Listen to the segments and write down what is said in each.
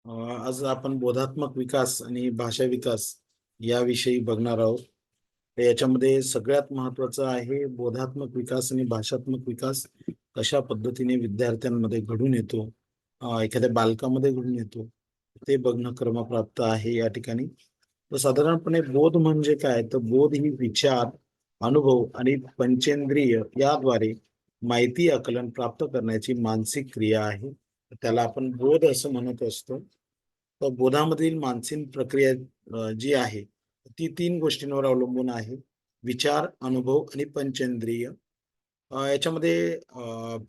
आज आपण बोधात्मक विकास आणि भाषा विकास याविषयी बघणार आहोत. तर याच्यामध्ये सगळ्यात महत्त्वाचं आहे बोधात्मक विकास आणि भाषात्मक विकास कशा पद्धतीने विद्यार्थ्यांमध्ये घडून येतो, एखाद्या बालकामध्ये घडून येतो, ते बघणं क्रमप्राप्त आहे या ठिकाणी. तर साधारणपणे बोध म्हणजे काय? तर बोध ही विचार, अनुभव आणि पंचेंद्रिय याद्वारे माहिती आकलन प्राप्त करण्याची मानसिक क्रिया आहे. त्याला आपण बोध असं म्हणत असतो. तर बोधामधील मानसिक प्रक्रिया जी आहे ती 3 गोष्टींवर अवलंबून आहे. विचार, अनुभव आणि पंचेंद्रिय. याच्यामध्ये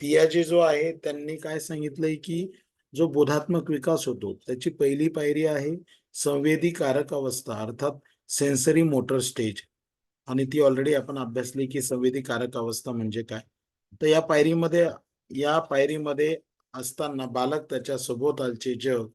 पियाजे जो आहे त्यांनी काय सांगितलंय, की जो बोधात्मक विकास होतो त्याची पहिली पायरी आहे संवेदी कारक अवस्था अर्थात सेन्सरी मोटर स्टेज. आणि ती ऑलरेडी आपण अभ्यासली की संवेदी कारक अवस्था म्हणजे काय. तर या पायरीमध्ये असताना बालक त्याच्या सभोवतालचे जग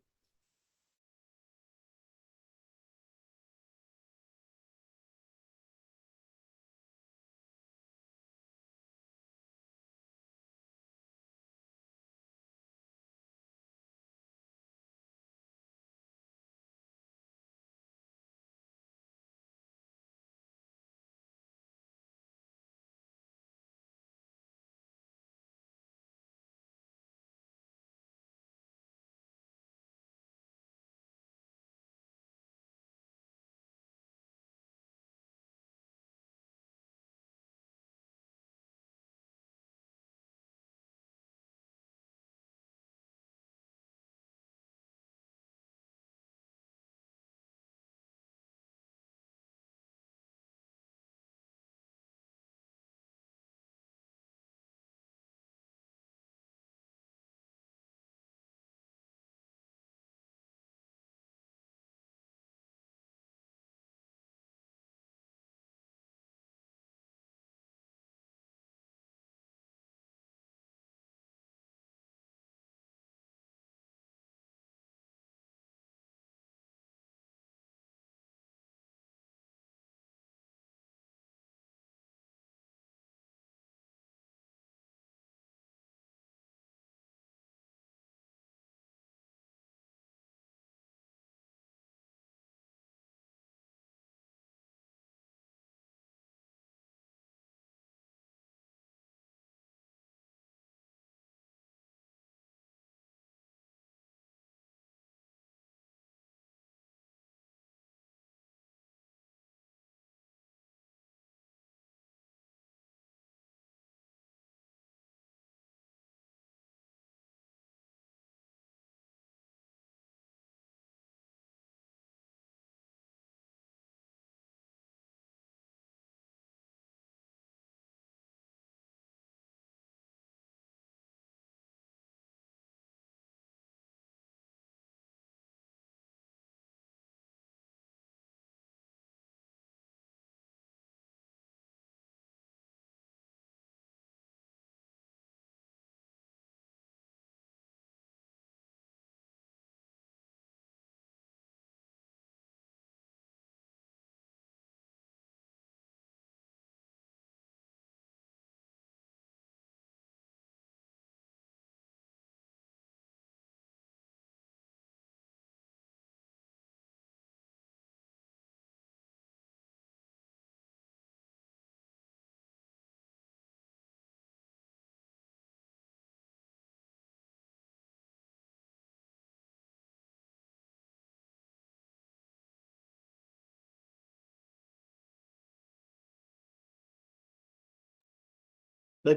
तर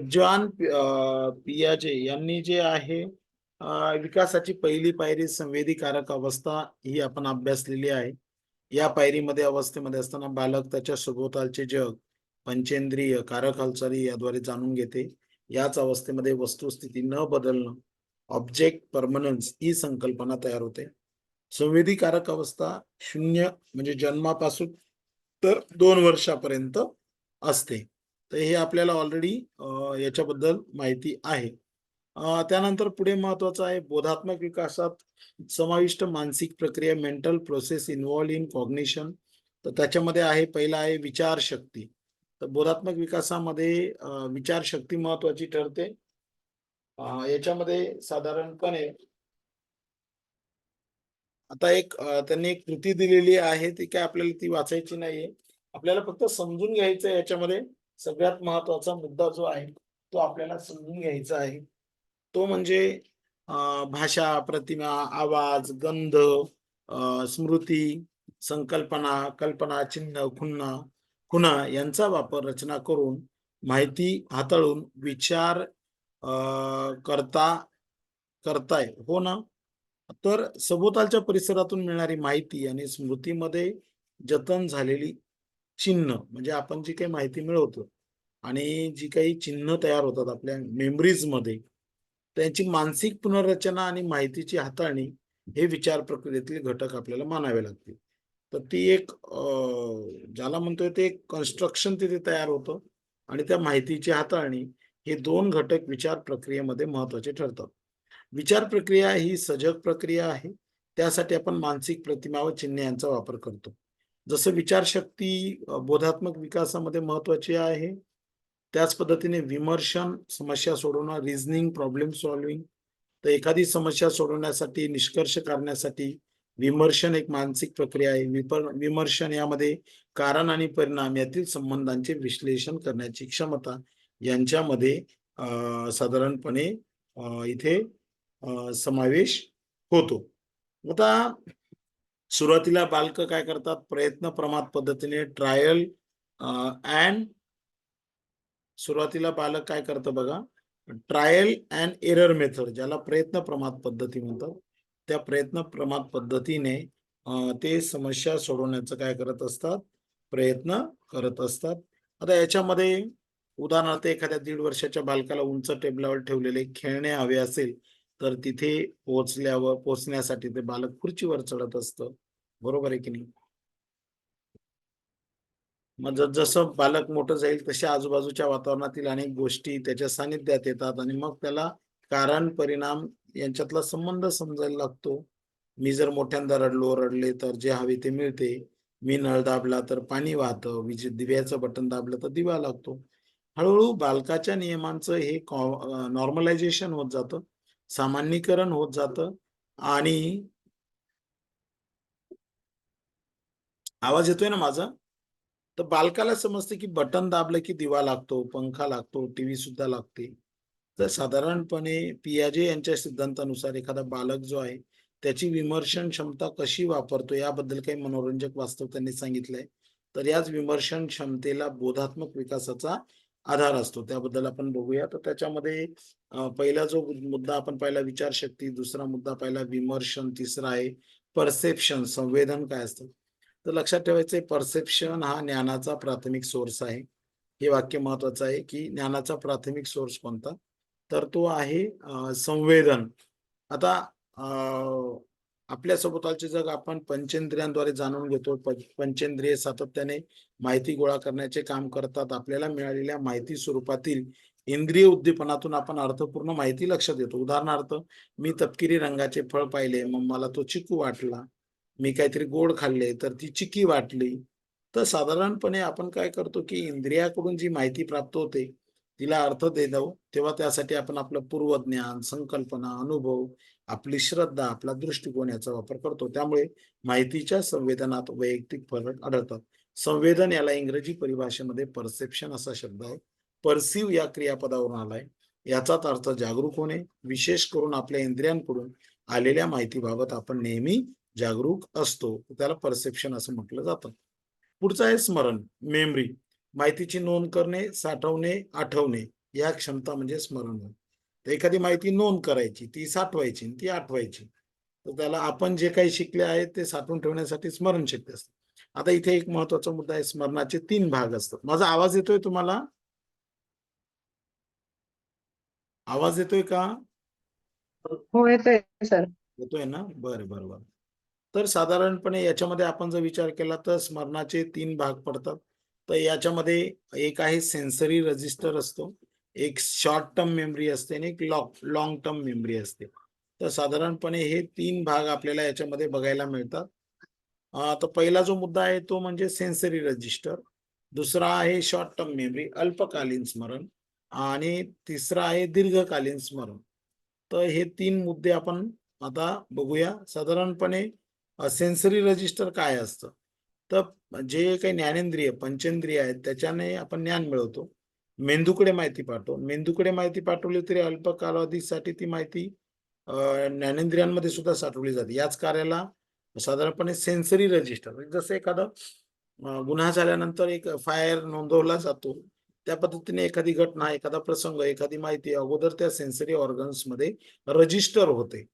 पियाजे यांनी जे आहे विकासाची पहिली पायरी संवेदी कारक अवस्था ही आपण अभ्यासलेली आहे. या पायरीमध्ये अवस्थेमध्ये असताना बालक त्याच्या सभोवतालचे जग पंचेंद्रिय कारक हालचाली याद्वारे जाणून घेते. याच अवस्थेमध्ये वस्तुस्थिती न बदलणं ऑब्जेक्ट परमनन्स ही संकल्पना तयार होते. संवेदी कारक अवस्था 0 म्हणजे जन्मापासून तर 2 वर्षापर्यंत असते. तर हे आपल्याला ऑलरेडी याच्याबद्दल माहिती आहे. त्यानंतर पुढे महत्वाचं आहे बोधात्मक विकासात समाविष्ट मानसिक प्रक्रिया mental process involve in cognition. तर त्याच्यामध्ये आहे पहिला आहे विचारशक्ती. तर बोधात्मक विकासामध्ये विचारशक्ती महत्वाची ठरते. याच्यामध्ये साधारणपणे आता एक त्यांनी एक कृती दिलेली आहे, ती काय आपल्याला ती वाचायची नाहीये. आपल्याला फक्त समजून घ्यायचं आहे. याच्यामध्ये सगळ्यात महत्त्वाचा मुद्दा जो आहे, तो आपल्याला समजून घ्यायचा आहे. तो म्हणजे भाषा, प्रतिमा, आवाज, गंध, स्मृती, संकल्पना, कल्पना, चिन्ह, खुणा यांचा वापर रचना करून माहिती हाताळून विचार करता करताय, हो ना? तर सभोवतालच्या परिसरातून मिळणारी माहिती आणि स्मृतीमध्ये जतन झालेली चिन्ह म्हणजे आपण जी काही माहिती मिळवतो आणि जी काही चिन्ह तयार होतात आपल्या मेमरीज मध्ये, त्यांची मानसिक पुनर्रचना आणि माहितीची हाताळणी हे विचार प्रक्रियेतील घटक आपल्याला मानावे लागतील. तर ती एक ज्याला म्हणतोय ते एक कन्स्ट्रक्शन तिथे तयार होतं आणि त्या माहितीची हाताळणी हे दोन घटक विचार प्रक्रियेमध्ये महत्वाचे ठरतात. विचार प्रक्रिया ही सजग प्रक्रिया आहे. त्यासाठी आपण मानसिक प्रतिमा व चिन्ह यांचा वापर करतो. जसं विचारशक्ती बोधात्मक विकासामध्ये महत्वाची आहे, त्याच पद्धतीने विमर्शन, समस्या सोडवणं, रिझनिंग, प्रॉब्लेम सॉल्व्हिंग. तर एखादी समस्या सोडवण्यासाठी, निष्कर्ष काढण्यासाठी विमर्शन एक मानसिक प्रक्रिया आहे. विमर्शन यामध्ये कारण आणि परिणाम यातील संबंधांचे विश्लेषण करण्याची क्षमता यांच्यामध्ये साधारणपणे इथे समावेश होतो. आता सुरुवातीला बालक काय करतात, प्रयत्न प्रमाद पद्धतीने ट्रायल अँड सुरुवातीला बालक काय करतं बघा, ट्रायल अँड एरर मेथड ज्याला प्रयत्न प्रमाद पद्धती म्हणतात, त्या प्रयत्न प्रमाद पद्धतीने ते समस्या सोडवण्याचं काय करत असतात, प्रयत्न करत असतात. आता याच्यामध्ये उदाहरणार्थ एखाद्या 1.5 वर्षाच्या बालकाला उंच टेबलावर ठेवलेले खेळणे हवे असेल, तर तिथे पोहोचण्यासाठी ते बालक खुर्चीवर चढत असतं. बरोबर आहे की नाही? मग जसं बालक मोठं जाईल तशा आजूबाजूच्या वातावरणातील अनेक गोष्टी त्याच्या सानिध्यात येतात आणि मग त्याला कारण परिणाम यांच्यातला संबंध समजायला लागतो. मी जर मोठ्यांदा रडले तर जे हवे ते मिळते. मी नळ दाबला तर पाणी वाहतं. दिव्याचं बटन दाबलं तर दिवा लागतो. हळूहळू बालकाच्या नियमांचं हे नॉर्मलायझेशन होत जातं, सामान्यीकरण होत जातं आणि आवाज येतोय ना माझा? तर बालकाला समजते की बटन दाबलं की दिवा लागतो, पंखा लागतो, टीव्ही सुद्धा लागते. तर साधारणपणे पियाजे यांच्या सिद्धांतानुसार एखादा बालक जो आहे, त्याची विमर्शन क्षमता कशी वापरतो याबद्दल काही मनोरंजक वास्तव त्यांनी सांगितलंय. तर याच विमर्शन क्षमतेला बोधात्मक विकासाचा आधार असतो. त्याबद्दल आपण बघूया. तर त्याच्यामध्ये पहिला जो मुद्दा आपण पाहिला विचारशक्ती, दुसरा मुद्दा पाहिला विमर्शन, तिसरा आहे परसेप्शन, संवेदन काय असतं. तर लक्षात ठेवायचं आहे परसेप्शन हा ज्ञानाचा प्राथमिक सोर्स आहे. हे वाक्य महत्वाचं आहे, की ज्ञानाचा प्राथमिक सोर्स कोणता? तर तो आहे संवेदन. आता अ, आपल्या सभोवतालचे जग आपण पंचेंद्रियांद्वारे जाणून घेतो. पंचेंद्रिय सातत्याने माहिती गोळा करण्याचे काम करतात. आपल्याला मिळालेल्या माहिती स्वरूपातील इंद्रिय उद्दीपनातून आपण अर्थपूर्ण माहिती लक्षात येतो. उदाहरणार्थ, मी तपकिरी रंगाचे फळ पाहिले, मग मला तो चिकू वाटला. मी काहीतरी गोड खाल्ले, तर ती चिकी वाटली. तर साधारणपणे आपण काय करतो, की इंद्रियाकडून जी माहिती प्राप्त होते, तिला अर्थ देतो. तेव्हा त्यासाठी आपण आपलं पूर्वज्ञान, संकल्पना, अनुभव, आपली श्रद्धा, आपला दृष्टिकोन याचा वापर करतो. त्यामुळे माहितीच्या संवेदनात वैयक्तिक फरक आढळतात. संवेदन याला इंग्रजी परिभाषेमध्ये परसेप्शन असा शब्द आहे. परसीव्ह या क्रियापदावरून आलाय. याचाच अर्थ जागरूक होणे. विशेष करून आपल्या इंद्रियांकडून आलेल्या माहितीबाबत आपण नेहमी जागरूक असतो. त्याला परसेप्शन असं म्हटलं जातं. पुढचं आहे स्मरण, मेमरी. माहितीची नोंद करणे, साठवणे, आठवणे या क्षमता म्हणजे स्मरण होय. तर एखादी माहिती नोंद करायची, ती साठवायची, ती आठवायची. तर त्याला आपण जे काही शिकले आहे ते साठवून ठेवण्यासाठी स्मरणशक्ती असते. आता इथे एक महत्वाचा मुद्दा आहे, स्मरणाचे 3 भाग असतात. माझा आवाज येतोय तुम्हाला? आवाज येतोय का? हो येतोय सर. येतोय ना? बरं, बरं, बरं. तर साधारणपणे याच्यामध्ये आपण जर विचार केला तर स्मरणाचे 3 भाग पडतात. तर याच्यामध्ये एक आहे सेन्सरी रजिस्टर असतो, एक शॉर्ट टर्म मेमरी असते आणि एक लाँग टर्म मेमरी असते. तर साधारणपणे हे 3 भाग आपल्याला याच्यामध्ये बघायला मिळतात. तर पहिला जो मुद्दा आहे तो म्हणजे सेन्सरी रजिस्टर. दुसरा आहे शॉर्ट टर्म मेमरी, अल्पकालीन स्मरण आणि तिसरा आहे दीर्घकालीन स्मरण. तर हे 3 मुद्दे आपण आता बघूया. साधारणपणे सेन्सरी रजिस्टर काय असतं, तर जे काही ज्ञानेंद्रिय पंचेंद्रिय आहेत त्याच्याने आपण ज्ञान मिळवतो. मेंदूकडे माहिती पाठवतो. मेंदूकडे माहिती पाठवली तरी अल्प कालावधीसाठी ती माहिती ज्ञानेंद्रियांमध्ये सुद्धा साठवली जाते. याच कार्याला साधारणपणे सेन्सरी रजिस्टर, जसं एखादं गुन्हा झाल्यानंतर एक FIR नोंदवला जातो. त्या पद्धतीने एखादी घटना, एखादा प्रसंग, एखादी माहिती अगोदर त्या सेन्सरी ऑर्गन्स मध्ये रजिस्टर होते.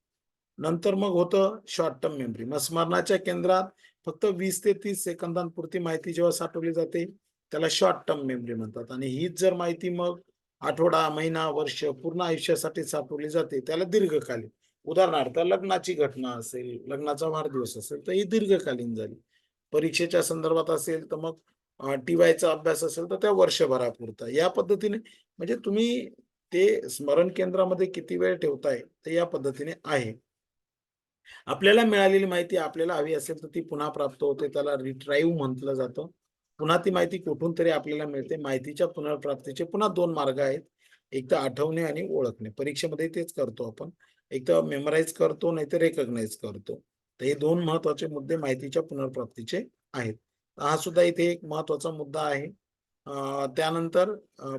नंतर मग होतं शॉर्ट टर्म मेमरी. मग स्मरणाच्या केंद्रात फक्त 20 ते 30 सेकंदांपुरती माहिती जेव्हा साठवली जाते त्याला शॉर्ट टर्म मेमरी म्हणतात. आणि हीच जर माहिती मग आठवडा, महिना, वर्ष, पूर्ण आयुष्यासाठी साठवली जाते त्याला दीर्घकालीन. उदाहरणार्थ लग्नाची घटना असेल, लग्नाचा वाढदिवस असेल तर ही दीर्घकालीन झाली. परीक्षेच्या संदर्भात असेल तर मग टीवायचा अभ्यास असेल तर त्या वर्षभरापुरता. या पद्धतीने म्हणजे तुम्ही ते स्मरण केंद्रामध्ये किती वेळ ठेवताय ते या पद्धतीने आहे. आपल्याला मिळालेली माहिती आपल्याला हवी असेल तर ती पुन्हा प्राप्त होते. त्याला रिट्राईव्ह म्हटलं जातं. पुन्हा ती माहिती कुठून तरी आपल्याला मिळते. माहितीच्या पुनर्प्राप्तीचे पुन्हा 2 मार्ग आहेत. एक तर आठवणे आणि ओळखणे. परीक्षेमध्ये तेच करतो आपण. एक तर मेमराईज करतो, नाहीतर रिकॉग्नाइज करतो. तर हे 2 महत्त्वाचे मुद्दे माहितीच्या पुनर्प्राप्तीचे आहेत. हा सुद्धा इथे एक महत्त्वाचा मुद्दा आहे. त्यानंतर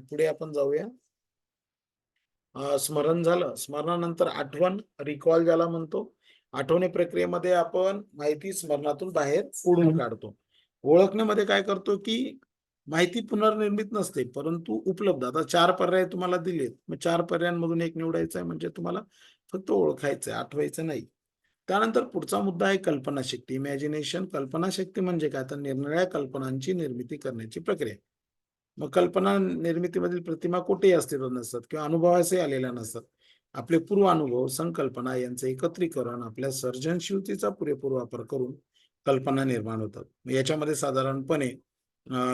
पुढे आपण जाऊया. स्मरण झालं. स्मरणानंतर आठवण, रिकॉल ज्याला म्हणतो. आठवणी प्रक्रियेमध्ये आपण माहिती स्मरणातून बाहेर फोडून काढतो. ओळखण्यामध्ये काय करतो, की माहिती पुनर्निर्मित नसते, परंतु उपलब्ध. आता 4 पर्याय तुम्हाला दिलेत. मग 4 पर्यायांमधून एक निवडायचं आहे म्हणजे तुम्हाला फक्त ओळखायचं आहे, आठवायचं नाही. त्यानंतर पुढचा मुद्दा आहे कल्पनाशक्ती, इमॅजिनेशन. कल्पनाशक्ती म्हणजे काय? तर निरनिराळ्या कल्पनांची निर्मिती करण्याची प्रक्रिया. मग कल्पना निर्मितीमधील प्रतिमा कुठेही अस्तित्वात नसतात किंवा अनुभवासही आलेल्या नसतात. आपले पूर्व अनुभव, संकल्पना यांचे एकत्रीकरण, आपल्या सर्जनशीलतेचा पुरेपूर वापर करून कल्पना निर्माण होतात. याच्यामध्ये साधारणपणे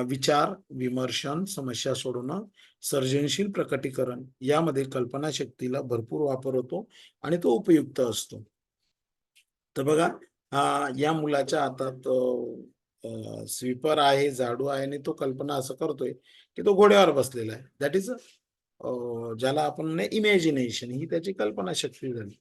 विचार, विमर्शन, समस्या सोडवणं, सर्जनशील प्रकटीकरण यामध्ये कल्पनाशक्तीला भरपूर वापर होतो आणि तो उपयुक्त असतो. तर बघा, या मुलाच्या हातात स्वीपर आहे, झाडू आहे आणि तो कल्पना असं करतोय, की तो घोड्यावर बसलेला आहे. दॅट इज ज्याला आपण इमॅजिनेशन, ही त्याची कल्पनाशक्ती झाली.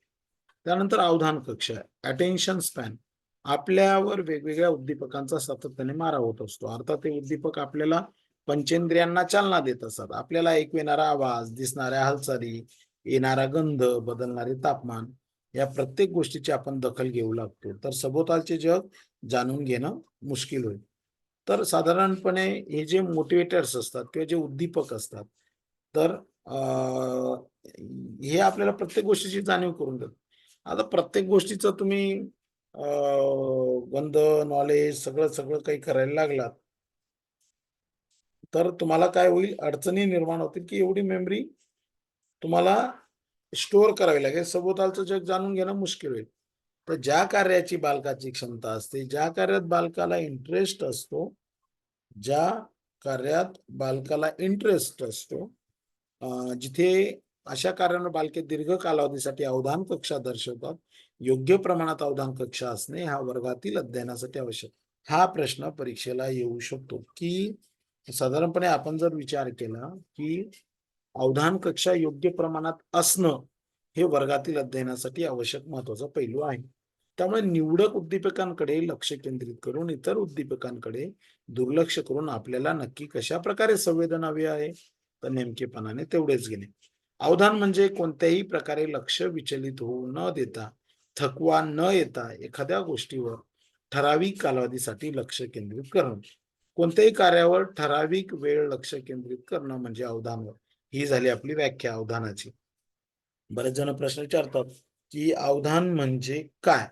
त्यानंतर अवधान कक्ष, अटेन्शन स्पॅन. आपल्यावर वेगवेगळ्या उद्दीपकांचा सातत्याने मारा होत असतो. अर्थात ते उद्दीपक आपल्याला पंचेंद्रियांना चालना देत असतात. आपल्याला ऐकू येणारा आवाज, दिसणाऱ्या हालचाली, येणारा गंध, बदलणारे तापमान या प्रत्येक गोष्टीची आपण दखल घेऊ लागतो. तर सभोवतालचे जग जाणून घेणं मुश्किल होईल. तर साधारणपणे हे जे मोटिवेटर्स असतात किंवा जे उद्दीपक असतात, तर हे आपल्याला प्रत्येक गोष्टीची जाणीव करून देतात. आता प्रत्येक गोष्टीचं तुम्ही गंध, नॉलेज सगळं सगळं काही करायला लागलात, तर तुम्हाला काय होईल? अडचणी निर्माण होतील, की एवढी मेमरी तुम्हाला स्टोअर करावी लागेल. सभोवतालचं जग जाणून घेणं मुश्किल होईल. तर ज्या कार्याची बालकाची क्षमता असते, ज्या कार्यात बालकाला इंटरेस्ट असतो, ज्या कार्यात बालकाला इंटरेस्ट असतो, जिथे अशा कार्यांना बालके दीर्घ कालावधीसाठी अवधान कक्षा दर्शवतात. योग्य प्रमाणात अवधान कक्षा असणे हा वर्गातील अध्ययनासाठी आवश्यक. हा प्रश्न परीक्षेला येऊ शकतो, की साधारणपणे आपण जर विचार केला, की अवधान कक्षा योग्य प्रमाणात असणं हे वर्गातील अध्ययनासाठी आवश्यक महत्वाचा पैलू आहे. त्यामुळे निवडक उद्दीपकांकडे लक्ष केंद्रित करून इतर उद्दीपकांकडे दुर्लक्ष करून आपल्याला नक्की कशा प्रकारे संवेदन हवे आहे, तर नेमकेपणाने तेवढेच घेणे. अवधान म्हणजे कोणत्याही प्रकारे लक्ष विचलित होऊ न देता, थकवा न येता एखाद्या गोष्टीवर ठराविक कालावधीसाठी लक्ष केंद्रित करणं. कोणत्याही कार्यावर ठराविक वेळ लक्ष केंद्रित करणं म्हणजे अवधान. ही झाली आपली व्याख्या अवधानाची. बरेच जण प्रश्न विचारतात, की अवधान म्हणजे काय?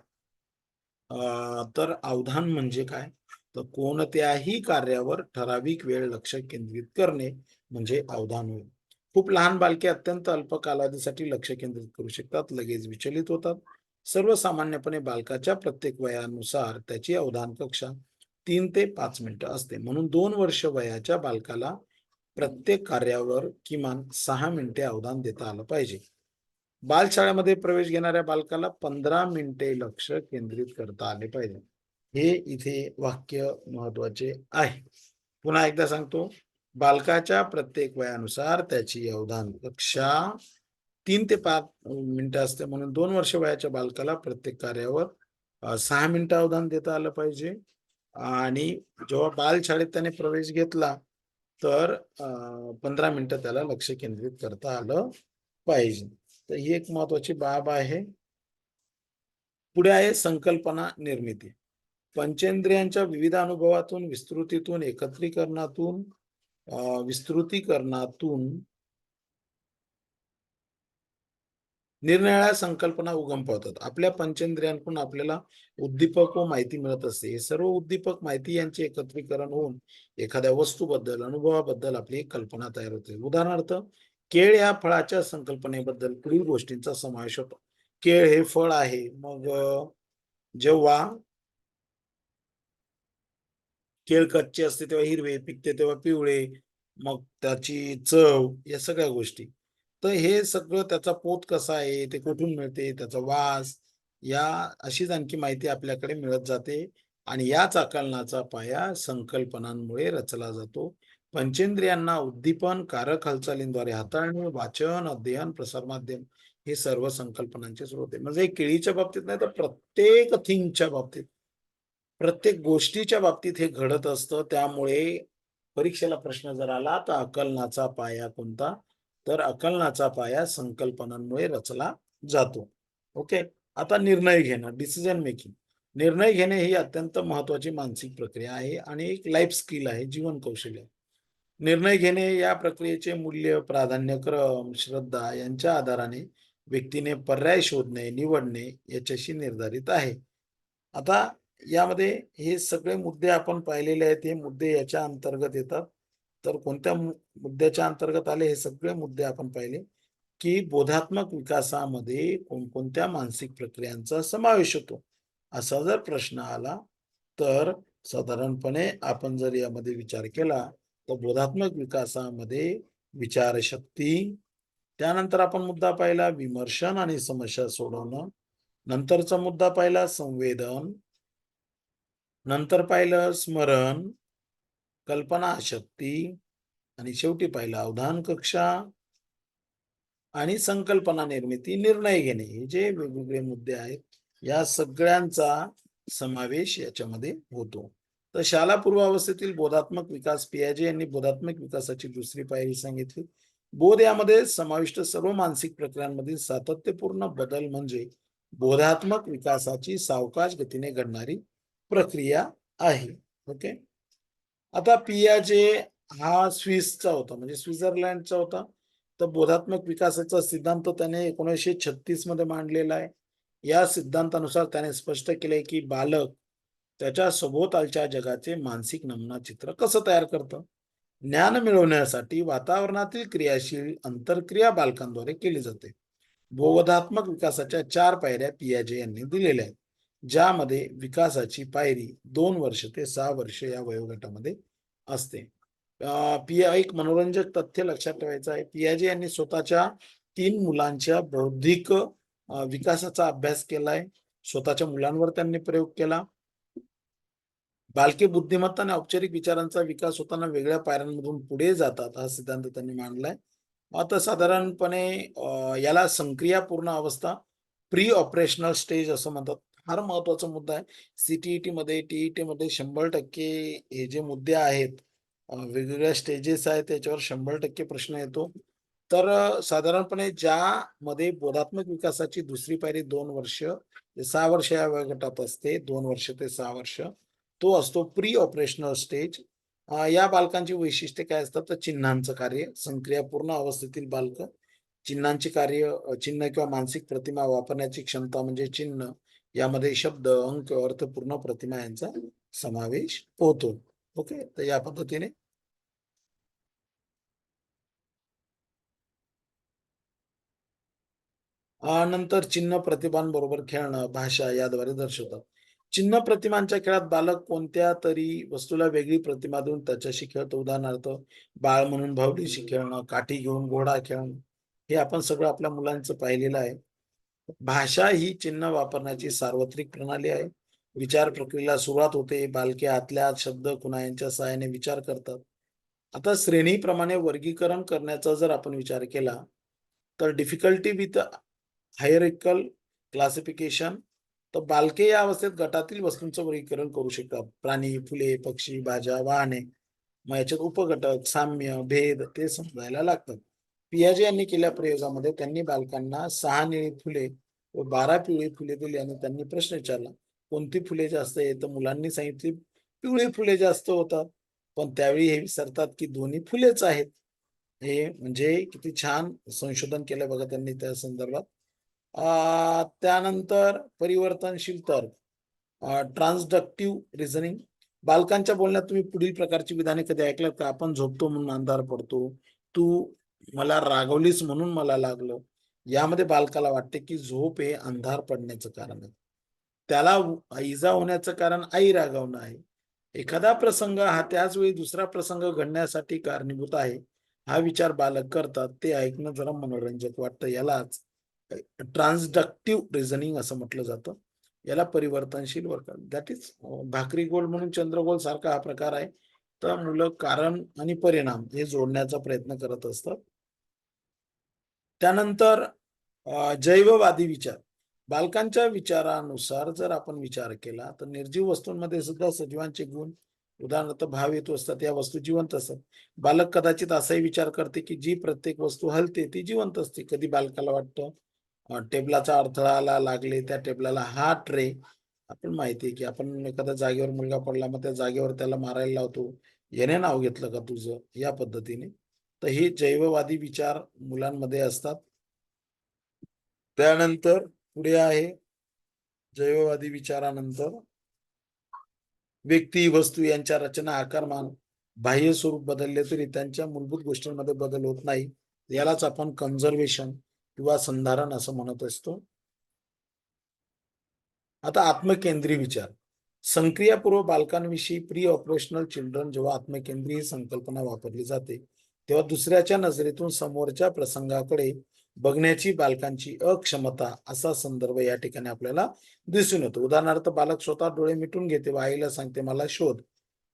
तर अवधान म्हणजे काय? तर कोणत्याही कार्यावर ठराविक वेळ लक्ष केंद्रित करणे म्हणजे अवधान होय. खूप लहान बालके अत्यंत अल्प कालावधीसाठी लक्ष केंद्रित करू शकतात, लगेच विचलित होतात. सर्वसामान्यपणे बालकाच्या प्रत्येक वयानुसार त्याची अवधान कक्षा 3 ते 5 मिनिटं असते. म्हणून 2 वर्ष वयाच्या बालकाला प्रत्येक कार्यावर किमान 6 मिनिटे अवधान देता आलं पाहिजे. बालशाळेमध्ये प्रवेश घेणाऱ्या बालकाला 15 मिनिटे लक्ष केंद्रित करता आले पाहिजे. हे इथे वाक्य महत्वाचे आहे. पुन्हा एकदा सांगतो, बालकाच्या प्रत्येक वयानुसार त्याची अवधान कक्षा 3 ते 5 मिनिटं असते. म्हणून 2 वर्ष वयाच्या बालकाला प्रत्येक कार्यावर 6 मिनिटं अवधान देता आलं पाहिजे. आणि जेव्हा बालशाळेत त्याने प्रवेश घेतला तर 15 मिनिटं त्याला लक्ष केंद्रित करता आलं पाहिजे. तर ही एक महत्वाची बाब आहे. पुढे आहे संकल्पना निर्मिती. पंचेंद्रियांच्या विविध अनुभवातून, विस्तृतीकरणातून निरनिराळ्या संकल्पना उगम पावतात. आपल्या पंचेंद्रियांकडून आपल्याला उद्दीपक व माहिती मिळत असते. हे सर्व उद्दीपक, माहिती यांचे एकत्रीकरण होऊन एखाद्या वस्तूबद्दल, अनुभवाबद्दल आपली एक कल्पना तयार होते. उदाहरणार्थ, केळ या फळाच्या संकल्पनेबद्दल पुढील गोष्टींचा समावेश होतो. केळ हे फळ आहे. मग जेव्हा केळ कच्चे असते तेव्हा हिरवे, पिकते तेव्हा पिवळे, मग त्याची चव, या सगळ्या गोष्टी. तर हे सगळं, त्याचा पोत कसा आहे, ते कुठून मिळते, त्याचा वास, या अशीच आणखी माहिती आपल्याकडे मिळत जाते. आणि याच आकलनाचा पाया संकल्पनांमुळे रचला जातो. पंचेंद्रियांना उद्दीपन, कारक हालचालींद्वारे हाताळणे, वाचन, अध्ययन, प्रसारमाध्यम हे सर्व संकल्पनांचे स्रोत आहे. म्हणजे केळीच्या बाबतीत नाही तर प्रत्येक थिंगच्या बाबतीत, प्रत्येक गोष्टीच्या बाबतीत हे घडत असतं. त्यामुळे परीक्षेला प्रश्न जर आला तर आकलनाचा पाया कोणता, तर आकलनाचा पाया संकल्पनांमुळे रचला जातो. ओके. आता निर्णय घेणं, डिसिजन मेकिंग. निर्णय घेणे ही अत्यंत महत्वाची मानसिक प्रक्रिया आहे आणि एक लाईफ स्किल आहे, जीवन कौशल्य. निर्णय घेणे या प्रक्रियेचे मूल्य, प्राधान्यक्रम, श्रद्धा यांच्या आधाराने व्यक्तीने पर्याय शोधणे, निवडणे याच्याशी निर्धारित आहे. आता यामध्ये हे सगळे मुद्दे आपण पाहिलेले आहेत. हे मुद्दे याच्या अंतर्गत येतात. तर कोणत्या मुद्द्याच्या अंतर्गत आले, हे सगळे मुद्दे आपण पाहिले, की बोधात्मक विकासामध्ये कोणकोणत्या मानसिक प्रक्रियांचा समावेश होतो. असा जर प्रश्न आला तर साधारणपणे आपण जर यामध्ये विचार केला तर बोधात्मक विकासामध्ये विचारशक्ती, त्यानंतर आपण मुद्दा पाहिला विमर्शन आणि समस्या सोडवणं, नंतरचा मुद्दा पाहिला संवेदन, नंतर पाहिलं स्मरण, कल्पनाशक्ती, आणि शेवटी पाहिलं अवधान कक्षा आणि संकल्पना निर्मिती, निर्णय घेणे. हे जे वेगवेगळे मुद्दे आहेत, या सगळ्यांचा समावेश याच्यामध्ये होतो. तर शालापूर्व अवस्थेतील बोधात्मक विकास, पियाजे यांनी बोधात्मक विकासाची दुसरी पायरी सांगितली. बोध यामध्ये समाविष्ट सर्व मानसिक प्रक्रियांमधील सातत्यपूर्ण बदल म्हणजे बोधात्मक विकासाची सावकाश गतीने घडणारी प्रक्रिया आहे. ओके. आता पियाजे हा स्विसचा होता, म्हणजे स्वित्झर्लंडचा होता. तर बोधात्मक विकासाचा सिद्धांत त्याने 1936 मध्ये मांडलेला आहे. या सिद्धांतानुसार त्याने स्पष्ट केले की बालक त्याच्या सभोवतालच्या जगाचे मानसिक नमुना चित्र कसं तयार करतं. ज्ञान मिळवण्यासाठी वातावरणातील क्रियाशील आंतरक्रिया बालकांद्वारे केली जाते. बोधात्मक विकासाच्या 4 पायऱ्या पियाजे यांनी दिलेल्या आहेत, ज्यामध्ये विकासाची पायरी 2 वर्ष ते 6 वर्ष या वयोगटामध्ये असते. एक मनोरंजक तथ्य लक्षात ठेवायचं आहे. पियाजे यांनी स्वतःच्या 3 मुलांच्या बौद्धिक विकासाचा अभ्यास केलाय. स्वतःच्या मुलांवर त्यांनी प्रयोग केला. बालके बुद्धिमत्ता आणि औपचारिक विचारांचा विकास होताना वेगळ्या पायऱ्यांमधून पुढे जातात, हा सिद्धांत त्यांनी मांडलाय. आता साधारणपणे याला संक्रियापूर्ण अवस्था, प्री ऑपरेशनल स्टेज असं म्हणतात. फार महत्वाचा मुद्दा आहे. सीटीईटी मध्ये, टीईटी मध्ये 100% हे जे मुद्दे आहेत, वेगवेगळ्या स्टेजेस आहेत, त्याच्यावर 100% प्रश्न येतो. तर साधारणपणे ज्यामध्ये बोधात्मक विकासाची दुसरी पायरी 2 वर्ष ते 6 वर्ष या वयोगटात असते, 2 वर्ष ते 6 वर्ष, तो असतो प्री ऑपरेशनल स्टेज. या बालकांची वैशिष्ट्ये काय असतात, तर चिन्हांचं कार्य, संक्रियापूर्ण अवस्थेतील बालक, चिन्हांची कार्य, चिन्ह किंवा मानसिक प्रतिमा वापरण्याची क्षमता म्हणजे चिन्ह, यामध्ये शब्द, अंक, अर्थपूर्ण प्रतिमा यांचा समावेश होतो. ओके. तर या पद्धतीने नंतर चिन्ह प्रतिभांबरोबर खेळणं, भाषा याद्वारे दर्शवतात. चिन्ह प्रतिमांच्या खेळात बालक कोणत्या तरी वस्तूला वेगळी प्रतिमा देऊन त्याच्याशी खेळतो. उदाहरणार्थ, बाळ म्हणून भावडीशी खेळणं, काठी घेऊन घोडा खेळणं, हे आपण सगळं आपल्या मुलांचं पाहिलेलं आहे. भाषा ही चिन्ह वापरण्याची सार्वत्रिक प्रणाली आहे. विचार प्रक्रियेला सुरुवात होते. बालके आतल्या आत शब्द खुणा यांच्या सहाय्याने विचार करतात. आता श्रेणीप्रमाणे वर्गीकरण करण्याचा जर आपण विचार केला तर डिफिकल्टी विथ हायरार्किकल क्लासिफिकेशन, तर बालके या अवस्थेत गटातील वस्तूंचं वर्गीकरण करू शकतात. प्राणी, फुले, पक्षी, भाज्या, वाहने. मग याच्यात उपघटक, साम्य, भेद ते समजायला लागतात. पियाजे यांनी केलेल्या प्रयोगामध्ये त्यांनी बालकांना 6 निळी फुले व 12 पिवळी फुले दिली आणि त्यांनी प्रश्न विचारला, कोणती फुले जास्त आहे? तर मुलांनी सांगितली पिवळी फुले जास्त होतात. पण त्यावेळी हे विसरतात की दोन्ही फुलेच आहेत. हे म्हणजे किती छान संशोधन केलं बघा त्यांनी त्या संदर्भात. त्यानंतर परिवर्तनशील तर्क, ट्रान्सडक्टिव्ह रिझनिंग. बालकांच्या बोलण्यात तुम्ही पुढील प्रकारची विधाने कधी ऐकल्यात का? आपण झोपतो म्हणून अंधार पडतो. तू मला रागवलीस म्हणून मला लागलं. यामध्ये बालकाला वाटते की झोप हे अंधार पडण्याचं कारण आहे. त्याला इजा होण्याचं कारण आई रागवणं आहे. एखादा प्रसंग हा त्याच वेळी दुसरा प्रसंग घडण्यासाठी कारणीभूत आहे. हा विचार बालक करतात. ते ऐकणं जरा मनोरंजक वाटतं. यालाच ट्रान्सडक्टिव्ह रिझनिंग असं म्हटलं जातं. याला परिवर्तनशील वर्ग, दॅट इज भाकरी गोल म्हणून चंद्रगोल सारखा हा प्रकार आहे. तर मुलं कारण आणि परिणाम हे जोडण्याचा प्रयत्न करत असतात. त्यानंतर जैववादी विचार. बालकांच्या विचारानुसार जर आपण विचार केला तर निर्जीव वस्तूंमध्ये सुद्धा सजीवांचे गुण, उदाहरणार्थ भाव हेतू असतात, या वस्तू जिवंत असतात. बालक कदाचित असाही विचार करते की जी प्रत्येक वस्तू हलते ती जिवंत असते. कधी बालकाला वाटतं टेबलाचा अडथळाला लागले, त्या टेबलाला हा ट्रे, आपण माहिती आहे की आपण एखाद्या जागेवर मुलगा पडला मग त्या जागेवर त्याला मारायला लावतो, याने नाव घेतलं का तुझं, या पद्धतीने. तर हे जैववादी विचार मुलांमध्ये असतात. त्यानंतर पुढे आहे जैववादी विचारानंतर व्यक्ती, वस्तू यांच्या रचना, आकारमान, बाह्य स्वरूप बदलले तरी त्यांच्या मूलभूत गोष्टींमध्ये बदल होत नाही. यालाच आपण कन्झर्वेशन किंवा संधारण असं म्हणत असतो. आता आत्मकेंद्री विचार. संक्रियापूर्व बालकांविषयी प्री ऑपरेशनल चिल्ड्रन जेव्हा आत्मकेंद्री ही संकल्पना वापरली जाते तेव्हा दुसऱ्याच्या नजरेतून समोरच्या प्रसंगाकडे बघण्याची बालकांची अक्षमता असा संदर्भ या ठिकाणी आपल्याला दिसून येतो. उदाहरणार्थ बालक स्वतः डोळे मिटून घेते व आईला सांगते मला शोध.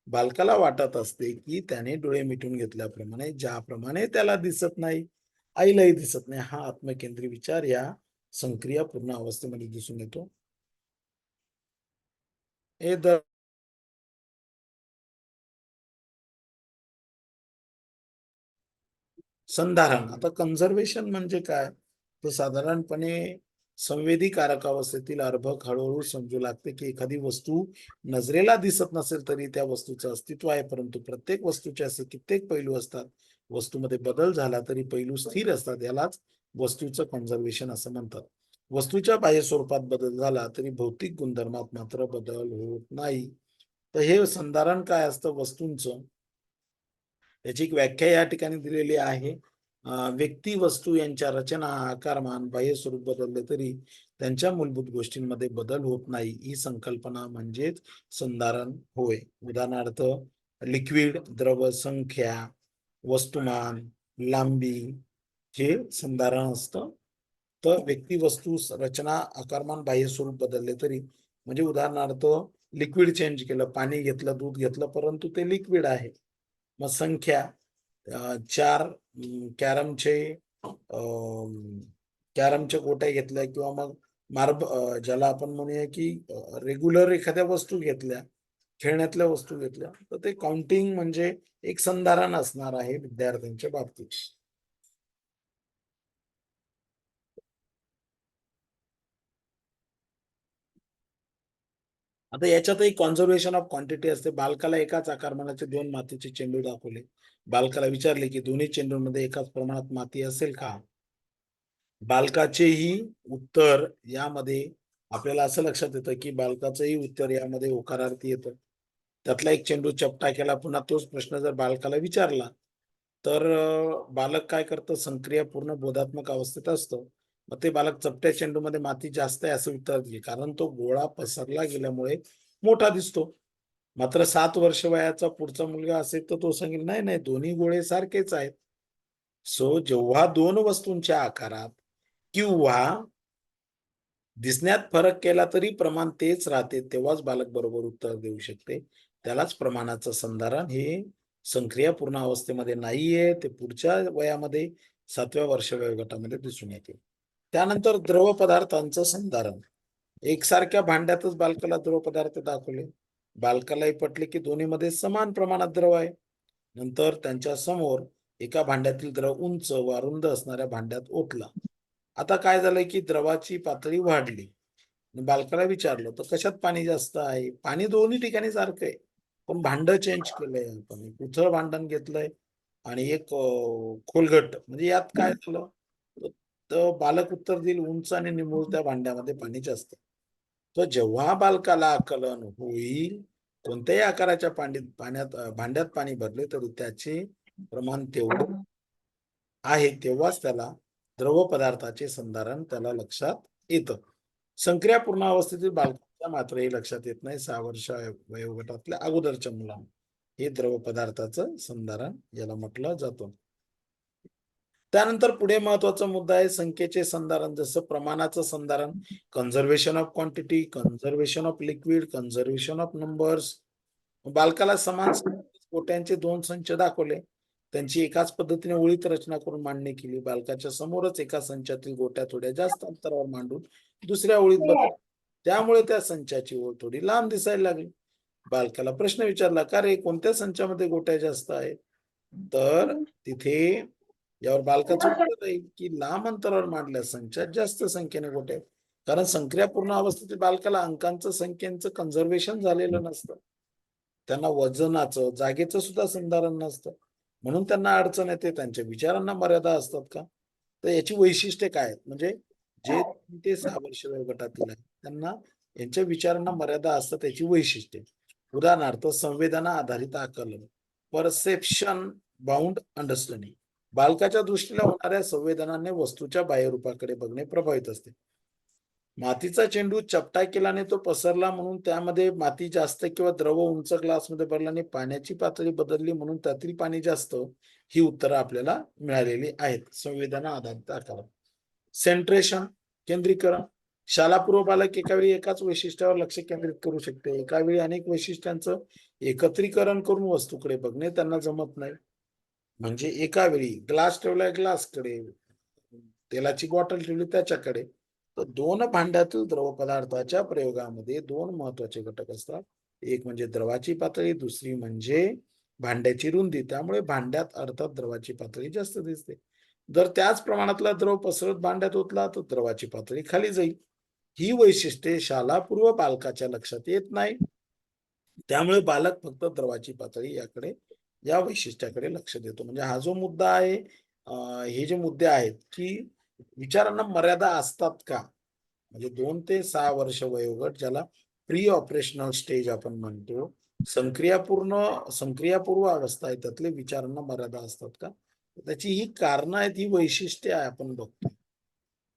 बालकाला वाटत असते की त्याने डोळे मिटून घेतल्याप्रमाणे ज्याप्रमाणे त्याला दिसत नाही आईलाही दिसत नाही. हा आत्मकेंद्री विचार या संक्रिया पूर्ण अवस्थेमध्ये दिसून येतो. हे संधारण. आता कन्झर्वेशन म्हणजे काय? तर साधारणपणे संवेदी कारक अवस्थेतील अर्भक हळूहळू समजू लागते की एखादी वस्तू नजरेला दिसत नसेल तरी त्या वस्तूचं अस्तित्व आहे, परंतु प्रत्येक वस्तूचे असे कित्येक पैलू असतात. वस्तूमध्ये बदल झाला तरी पैलू स्थिर असतात. यालाच वस्तूचं कन्झर्वेशन असं म्हणतात. वस्तूच्या बाह्य स्वरूपात बदल झाला तरी भौतिक गुणधर्मात मात्र बदल होत नाही. तर हे संधारण काय असतं वस्तूंचं, याची एक व्याख्या या ठिकाणी दिलेली आहे. व्यक्ती, वस्तू यांच्या रचना, आकारमान, बाह्य स्वरूप बदलले तरी त्यांच्या मूलभूत गोष्टींमध्ये बदल होत नाही. ही संकल्पना म्हणजेच संधारण होय. उदाहरणार्थ लिक्विड, द्रव, संख्या, वस्तुमान, लांबी हे संधारण असतं. तर व्यक्ती, वस्तू, रचना, आकारमान, बाह्य स्वरूप बदलले तरी, म्हणजे उदाहरणार्थ लिक्विड चेंज केलं, पाणी घेतलं, दूध घेतलं, परंतु ते लिक्विड आहे. मग संख्या, 4 कॅरमचे कॅरमच्या गोट्या घेतल्या किंवा मग ज्याला आपण म्हणूया की रेग्युलर एखाद्या वस्तू घेतल्या, खेळण्यातल्या वस्तू घेतल्या, तर ते काउंटिंग म्हणजे एक संधारण असणार आहे विद्यार्थ्यांच्या बाबतीत. आता याच्यातही कॉन्झर्वेशन ऑफ क्वांटिटी असते. बालकाला एकाच आकारमानाचे 2 मातीचे चेंडू दाखवले. बालकाला विचारले की दोन्ही चेंडूंमध्ये एकाच प्रमाणात माती असेल का? बालकाचेही उत्तर यामध्ये आपल्याला असं लक्षात येतं की बालकाचंही उत्तर यामध्ये होकारार्थी येतं. त्यातला एक चेंडू चपटा केला, पुन्हा तोच प्रश्न जर बालकाला विचारला तर बालक काय करतं, संक्रिया पूर्ण बोधात्मक अवस्थेत असतं. मग ते बालक चपट्या चेंडूमध्ये माती जास्त आहे असं उत्तर देईल, कारण तो गोळा पसरला गेल्यामुळे मोठा दिसतो. मात्र 7 वर्ष वयाचा पुढचा मुलगा असेल तर तो सांगेल नाही नाही दोन्ही गोळे सारखेच आहेत. सो जेव्हा 2 वस्तूंच्या आकारात किंवा दिसण्यात फरक केला तरी प्रमाण तेच राहते, तेव्हाच बालक बरोबर उत्तर देऊ शकते. त्यालाच प्रमाणाचं संधारण हे संक्रिया पूर्ण अवस्थेमध्ये नाहीये, ते पुढच्या वयामध्ये 7व्या वर्ष वयोगटामध्ये दिसून येते. त्यानंतर द्रव पदार्थांचं संधारण. एकसारख्या भांड्यातच बालकाला द्रव पदार्थ दाखवले. बालकालाही पटले की दोन्हीमध्ये समान प्रमाणात द्रव आहे. नंतर त्यांच्या समोर एका भांड्यातील द्रव उंच व अरुंद असणाऱ्या भांड्यात ओतला. आता काय झालंय की द्रवाची पातळी वाढली. बालकाला विचारलं तर कशात पाणी जास्त आहे? पाणी दोन्ही ठिकाणी सारखं आहे, पण भांड चेंज केलंय आपण. एक उथळ भांडण घेतलंय आणि एक खोलगट. म्हणजे यात काय झालं? तर बालक उत्तर देईल उंच आणि निमुळत्या भांड्यामध्ये पाणी जास्त. तर जेव्हा बालकाला आकलन होईल कोणत्याही आकाराच्या भांड्यात पाणी भरले तरी त्याचे प्रमाण तेवढे आहे, तेव्हाच त्याला द्रव पदार्थाचे संधारण त्याला लक्षात येतं. संक्रियापूर्ण अवस्थेतील बालकांच्या मात्र हे लक्षात येत नाही. 6 वर्ष वयोगटातल्या अगोदरच्या मुलांना हे द्रव पदार्थाचं संधारण याला म्हटलं जातं. त्यानंतर पुढे महत्वाचा मुद्दा आहे संख्येचे संधारण. जसं प्रमाणाचं संधारण, conservation of quantity, conservation of liquid, conservation of numbers. बालकाला समान गोट्यांचे 2 संच दाखवले. त्यांची एकाच पद्धतीने ओळीत रचना करून मांडणी केली. बालकाच्या समोरच एका संचातील गोट्या थोड्या जास्त अंतरावर मांडून दुसऱ्या ओळीत बदल. त्यामुळे त्या संचाची ओळ थोडी लांब दिसायला लागली. बालकाला प्रश्न विचारला, का रे कोणत्या संचामध्ये गोट्या जास्त आहेत? तर तिथे यावर बालकाचं उत्तर आहे की लांब अंतरावर मांडल्या संचात जास्त संख्येने गोट्या आहेत. कारण संक्रियापूर्ण अवस्थेतील बालकाला अंकांचं संख्येचं कन्झर्वेशन झालेलं नसतं. त्यांना वजनाचं जागेचं सुद्धा संधारण नसतं, म्हणून त्यांना अडचण येते. त्यांच्या विचारांना मर्यादा असतात का? तर याची वैशिष्ट्ये काय आहेत? म्हणजे जे 3 ते 6 वर्ष वयोगटातील आहेत त्यांना यांच्या विचारांना मर्यादा असतात. याची वैशिष्ट्ये उदाहरणार्थ संवेदना आधारित आकलन, परसेप्शन बाउंड अंडरस्टँडिंग. बालकाच्या दृष्टीला होणाऱ्या संवेदनाने वस्तूच्या बाह्यरूपाकडे बघणे प्रभावित असते. मातीचा चेंडू चपटा केल्याने तो पसरला म्हणून त्यामध्ये माती जास्त किंवा द्रव उंच ग्लासमध्ये भरल्याने पाण्याची पातळी बदलली म्हणून त्यातील पाणी जास्त, ही उत्तरं आपल्याला मिळालेली आहेत संवेदना आधारित आकलन. सेंट्रेशन केंद्रीकरण. शालापूर्व बालक एका वेळी एकाच वैशिष्ट्यावर लक्ष केंद्रित करू शकते. एका वेळी अनेक वैशिष्ट्यांचं एकत्रीकरण करून वस्तूकडे बघणे त्यांना जमत नाही. म्हणजे एका वेळी ग्लास ठेवलाय ग्लासकडे, तेलाची बॉटल ठेवली त्याच्याकडे. तर 2 भांड्यातील द्रव पदार्थाच्या प्रयोगामध्ये 2 महत्वाचे घटक असतात. एक म्हणजे द्रवाची पातळी, दुसरी म्हणजे भांड्याची रुंदी. त्यामुळे भांड्यात अर्थात द्रवाची पातळी जास्त दिसते. जर त्याच प्रमाणातला द्रव पसरत भांड्यात ओतला तर द्रवाची पातळी खाली जाईल. ही वैशिष्ट्ये शालापूर्व बालकाच्या लक्षात येत नाही. त्यामुळे बालक फक्त द्रवाची पातळी या वैशिष्ट्याकडे लक्ष देतो. म्हणजे हा जो मुद्दा आहे, हे जे मुद्दे आहेत की विचारांना मर्यादा असतात का? म्हणजे 2 ते 6 वर्ष वयोगट ज्याला प्री ऑपरेशनल स्टेज आपण म्हणतो, संक्रियापूर्व अवस्था आहे, त्यातले विचारांना मर्यादा असतात का? त्याची ही कारणं आहेत, ही वैशिष्ट्ये आहे आपण बघतोय.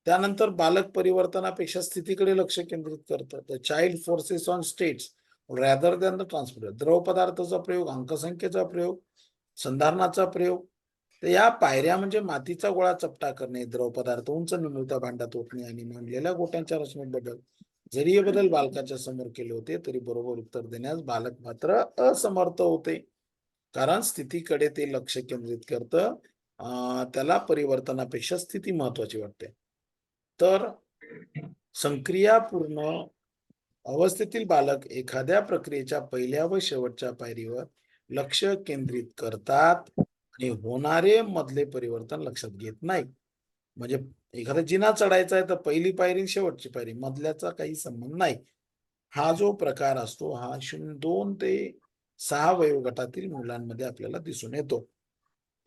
त्यानंतर बालक परिवर्तनापेक्षा स्थितीकडे लक्ष केंद्रित करतं. The child forces on states rather than the transmitter. द्रव पदार्थाचा प्रयोग, अंकसंख्येचा प्रयोग, संधारणाचा प्रयोग. तर या पायऱ्या म्हणजे मातीचा गोळा चपटा करणे, द्रव पदार्थ उंच निमुळत्या भांड्यात ओतणे आणि मांडलेल्या गोट्यांच्या रचनेत बदल. जरी हे बदल बालकाच्या समोर केले होते तरी बरोबर उत्तर देण्यास बालक मात्र असमर्थ होते. कारण स्थितीकडे ते लक्ष केंद्रित करतं. त्याला परिवर्तनापेक्षा स्थिती महत्वाची वाटते. तर संक्रियापूर्ण अवस्थेतील बालक एखाद्या प्रक्रियेच्या पहिल्या व शेवटच्या पायरीवर लक्ष केंद्रित करतात आणि होणारे मधले परिवर्तन लक्षात घेत नाही. म्हणजे एखादा जिना चढायचा आहे तर पहिली पायरी शेवटची पायरी, मधल्याचा काही संबंध नाही. हा जो प्रकार असतो हा 2 ते 6 वयोगटातील मुलांमध्ये आपल्याला दिसून येतो.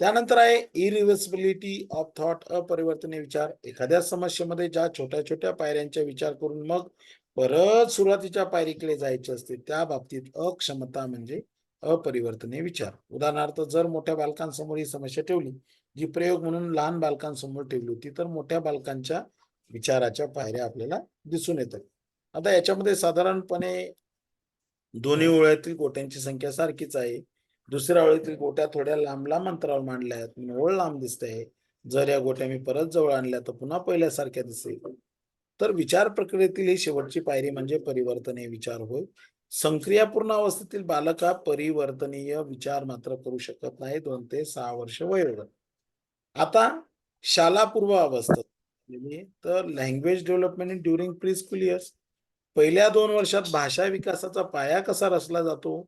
त्यानंतर आहे इरिव्हर्सिबिलिटी ऑफ थॉट, अपरिवर्तनीय विचार. एखाद्या समस्येमध्ये ज्या छोट्या छोट्या पायऱ्यांचा विचार करून मग परत सुरुवातीच्या पायरीकडे जायचे असते त्या बाबतीत अक्षमता म्हणजे अपरिवर्तनीय विचार. उदाहरणार्थ जर मोठ्या बालकांसमोर ही समस्या ठेवली जी प्रयोग म्हणून लहान बालकांसमोर ठेवली होती तर मोठ्या बालकांच्या विचाराच्या पायऱ्या आपल्याला दिसून येतात. आता याच्यामध्ये साधारणपणे दोन्ही ओळ्यातील गोट्यांची संख्या सारखीच आहे. दुसऱ्या ओळीतील गोट्या थोड्या लांब लांब अंतरावर मांडल्या आहेत म्हणून ओळ लांब दिसते. जर या गोट्या मी परत जवळ आणल्या तर पुन्हा पहिल्यासारख्या दिसेल. तर विचार प्रक्रियेतील ही शेवटची पायरी म्हणजे परिवर्तनीय विचार होय. संक्रियापूर्ण अवस्थेतील बालक हा परिवर्तनीय विचार मात्र करू शकत नाही 2 ते 6 वर्ष वयोगट. आता शालापूर्व अवस्था तर language development during pre school years. पहिल्या 2 वर्षात भाषा विकासाचा पाया कसा रचला जातो,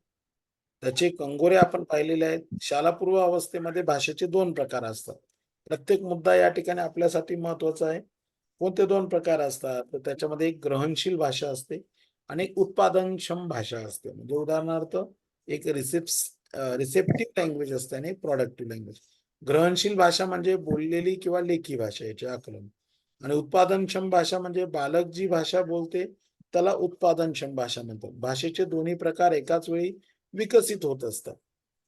त्याचे कंगोरे आपण पाहिलेले आहेत. शालापूर्व अवस्थेमध्ये भाषेचे 2 प्रकार असतात. प्रत्येक मुद्दा या ठिकाणी आपल्यासाठी महत्वाचा आहे. कोणते 2 प्रकार असतात? तर त्याच्यामध्ये एक ग्रहणशील भाषा असते आणि एक उत्पादनक्षम भाषा असते. म्हणजे उदाहरणार्थ एक रिसेप्टिव्ह लँग्वेज असते आणि प्रॉडक्टिव्ह लँग्वेज. ग्रहणशील भाषा म्हणजे बोललेली किंवा लेखी भाषा याचे आकलन. आणि उत्पादनक्षम भाषा म्हणजे बालक जी भाषा बोलते त्याला उत्पादनक्षम भाषा म्हणतात. भाषेचे दोन्ही प्रकार एकाच वेळी विकसित होत असतात.